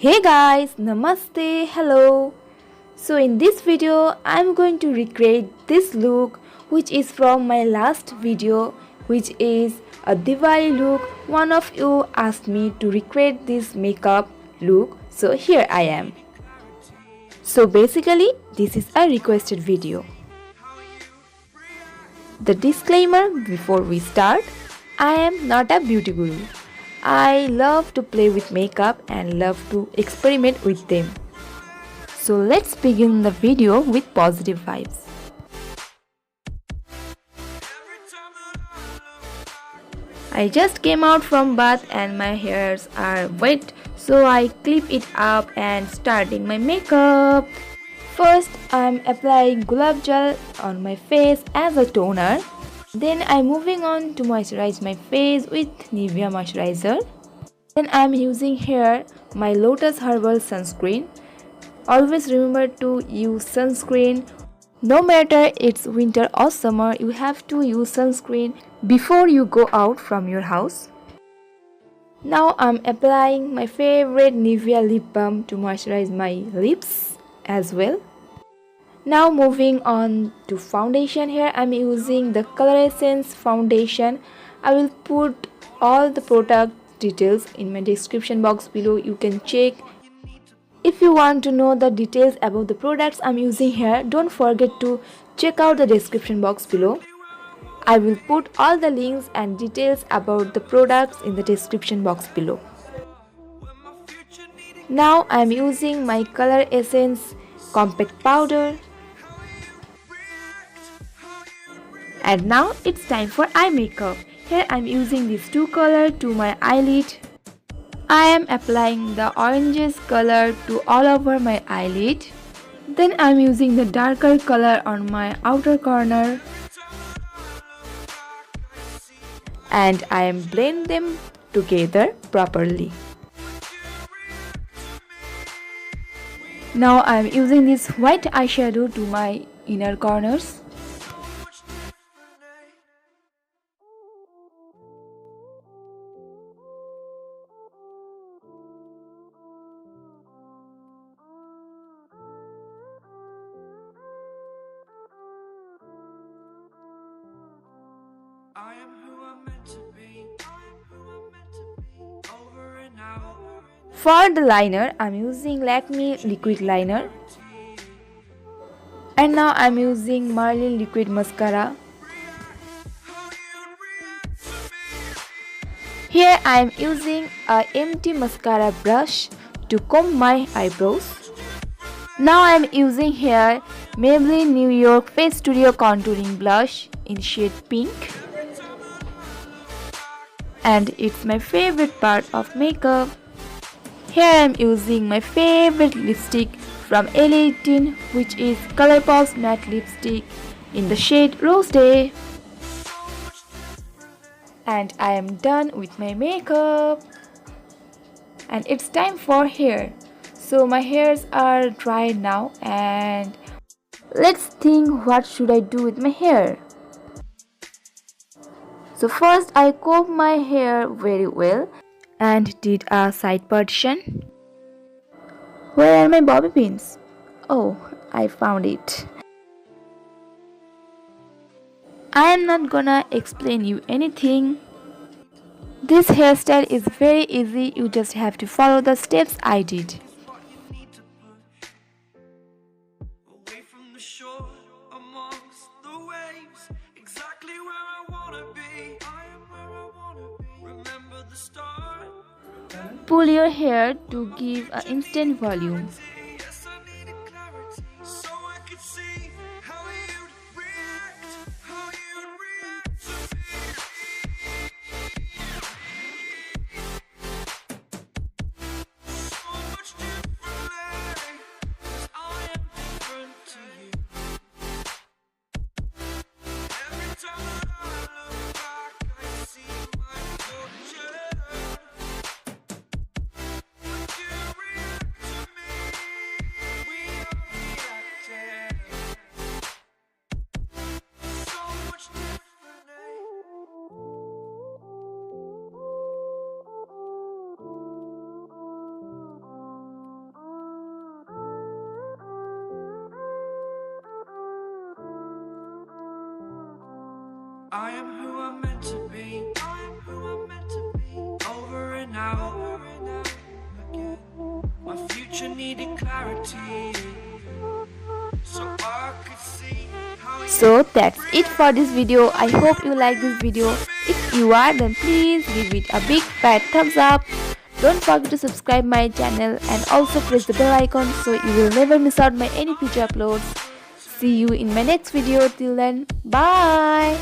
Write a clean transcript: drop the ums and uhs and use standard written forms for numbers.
Hey guys, namaste, hello. So in this video I'm going to recreate this look which is from my last video, which is a Diwali look. One of you asked me to recreate this makeup look, so here I am. So basically this is a requested video. The disclaimer before we start: I am not a beauty guru. I love to play with makeup and love to experiment with them. So let's begin the video with positive vibes. I just came out from bath and my hairs are wet, so I clip it up and starting my makeup. First I'm applying gulab gel on my face as a toner. Then I'm moving on to moisturize my face with Nivea moisturizer. Then I'm using here my Lotus Herbal sunscreen. Always remember to use sunscreen. No matter it's winter or summer, you have to use sunscreen before you go out from your house. Now I'm applying my favorite Nivea lip balm to moisturize my lips as well. Now moving on to foundation. Here I'm using the Color Essence foundation. I will put all the product details in my description box below. You can check. If you want to know the details about the products I'm using here, don't forget to check out the description box below. I will put all the links and details about the products in the description box below. Now I'm using my Color Essence compact powder. And now it's time for eye makeup. Here I'm using these two colors to my eyelid. I am applying the oranges color to all over my eyelid. Then I'm using the darker color on my outer corner. And I am blend them together properly. Now I'm using this white eyeshadow to my inner corners. I am who I'm meant to be. Over and out. For the liner, I'm using Lakme liquid liner. And now I'm using Maybelline liquid mascara. Here I'm using a empty mascara brush to comb my eyebrows. Now I'm using here Maybelline New York Face Studio contouring blush in shade pink. And it's my favorite part of makeup. Here I'm using my favorite lipstick from L18, which is Colourpop's matte lipstick in the shade Rose Day. And I am done with my makeup. And it's time for hair. So my hairs are dry now and let's think what should I do with my hair. So first I combed my hair very well and did a side partition. Where are my bobby pins? Oh, I found it. I am not gonna explain you anything. This hairstyle is very easy, you just have to follow the steps I did. Away from the shore, amongst the waves, exactly where I wanna be. I am where I wanna be. Remember the start. Pull your hair to give an instant volume. Yes, I needed clarity, so I could see how you'd react to me. So much differently, 'cause I am different to you. Every time that I look back, I see my future. Would you react to me? am who I'm meant to be. I am who I'm meant to be. Over and out again. My future needed clarity, so I could see how you So that's it for this video. I hope you like this video. If you are, then please give it a big fat thumbs up. Don't forget to subscribe my channel and also press the bell icon so you will never miss out my any future uploads. See you in my next video. Till then, bye.